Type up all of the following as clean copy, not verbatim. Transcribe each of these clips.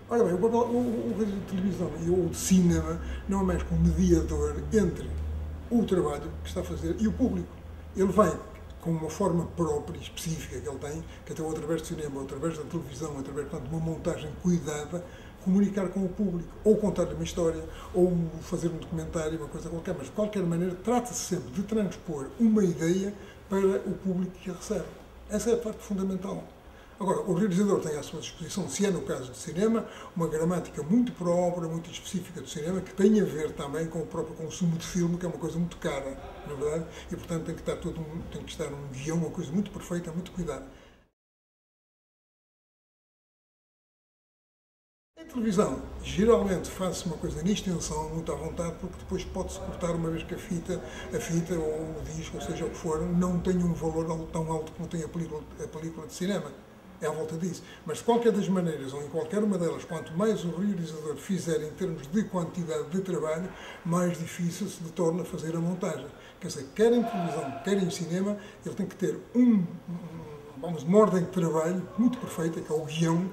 Ora bem, o rádio de televisão e o de cinema não é mais que um mediador entre o trabalho que está a fazer e o público. Ele vai, com uma forma própria, específica que ele tem, que até ou através do cinema, ou através da televisão, através, portanto, de uma montagem cuidada, comunicar com o público, ou contar-lhe uma história, ou fazer um documentário, uma coisa qualquer, mas de qualquer maneira trata-se sempre de transpor uma ideia para o público que a recebe. Essa é a parte fundamental. Agora, o realizador tem à sua disposição, se é no caso de cinema, uma gramática muito própria, muito específica do cinema, que tem a ver também com o próprio consumo de filme, que é uma coisa muito cara, na verdade, e portanto tem que estar um guião, uma coisa muito perfeita, muito cuidada. Em televisão, geralmente faz-se uma coisa em extensão, muito à vontade, porque depois pode-se cortar uma vez que a fita ou o disco, ou seja o que for, não tem um valor tão alto como tem a película de cinema. É à volta disso. Mas de qualquer das maneiras, ou em qualquer uma delas, quanto mais o realizador fizer em termos de quantidade de trabalho, mais difícil se lhe torna fazer a montagem. Quer dizer, quer em televisão, quer em cinema, ele tem que ter uma ordem de trabalho muito perfeita, que é o guião,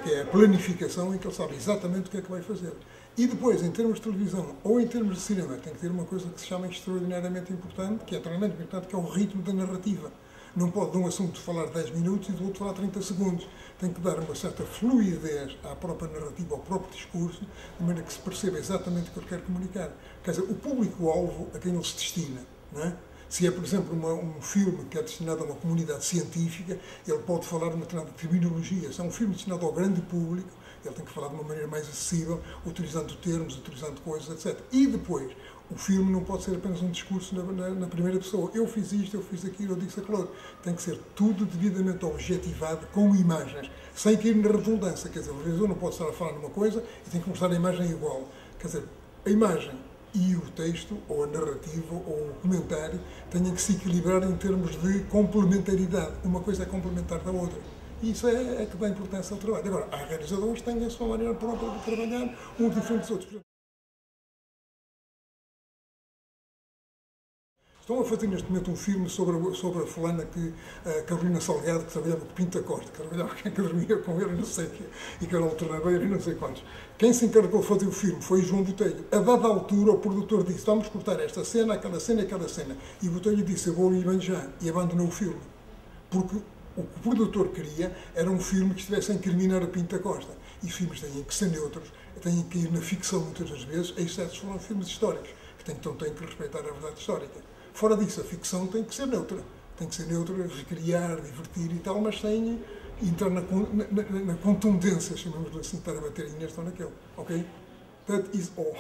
que é a planificação, em que ele sabe exatamente o que é que vai fazer. E depois, em termos de televisão ou em termos de cinema, tem que ter uma coisa que se chama extraordinariamente importante, que é extremamente importante, que é o ritmo da narrativa. Não pode de um assunto falar 10 minutos e do outro falar 30 segundos. Tem que dar uma certa fluidez à própria narrativa, ao próprio discurso, de maneira que se perceba exatamente o que ele quer comunicar. Quer dizer, o público-alvo a quem ele se destina, não é? Se é, por exemplo, um filme que é destinado a uma comunidade científica, ele pode falar uma determinada terminologia. Se é um filme destinado ao grande público, ele tem que falar de uma maneira mais acessível, utilizando termos, utilizando coisas, etc. E depois, o filme não pode ser apenas um discurso na primeira pessoa. Eu fiz isto, eu fiz aquilo, eu disse aquilo outro. Tem que ser tudo devidamente objetivado, com imagens, sem cair na redundância. Quer dizer, o realizador não pode estar a falar numa coisa e tem que mostrar a imagem igual. Quer dizer, a imagem e o texto, ou a narrativa, ou o comentário, têm que se equilibrar em termos de complementaridade. Uma coisa é complementar da outra. E isso é que dá importância ao trabalho. Agora, há realizadores que têm a sua maneira própria de trabalhar, uns diferentes dos outros. Estão a fazer neste momento um filme sobre a fulana Carolina Salgado, que trabalhava com Pinta Costa, que trabalhava que dormia com ele, não sei o quê, e Carol Tornabeira, e não sei quantos. Quem se encarregou de fazer o filme foi João Botelho. A dada altura, o produtor disse: vamos cortar esta cena, aquela cena e aquela cena. E Botelho disse: eu vou ali bem já. E abandonou o filme. Porque o que o produtor queria era um filme que estivesse a incriminar a Pinta Costa. E filmes têm que ser neutros, têm que ir na ficção muitas das vezes, exceto se forem filmes históricos, que então têm que respeitar a verdade histórica. Fora disso, a ficção tem que ser neutra. Tem que ser neutra, recriar, divertir e tal, mas sem entrar na contundência, chamamos-lhe assim, estar a bater neste ou naquele. Ok? That is all.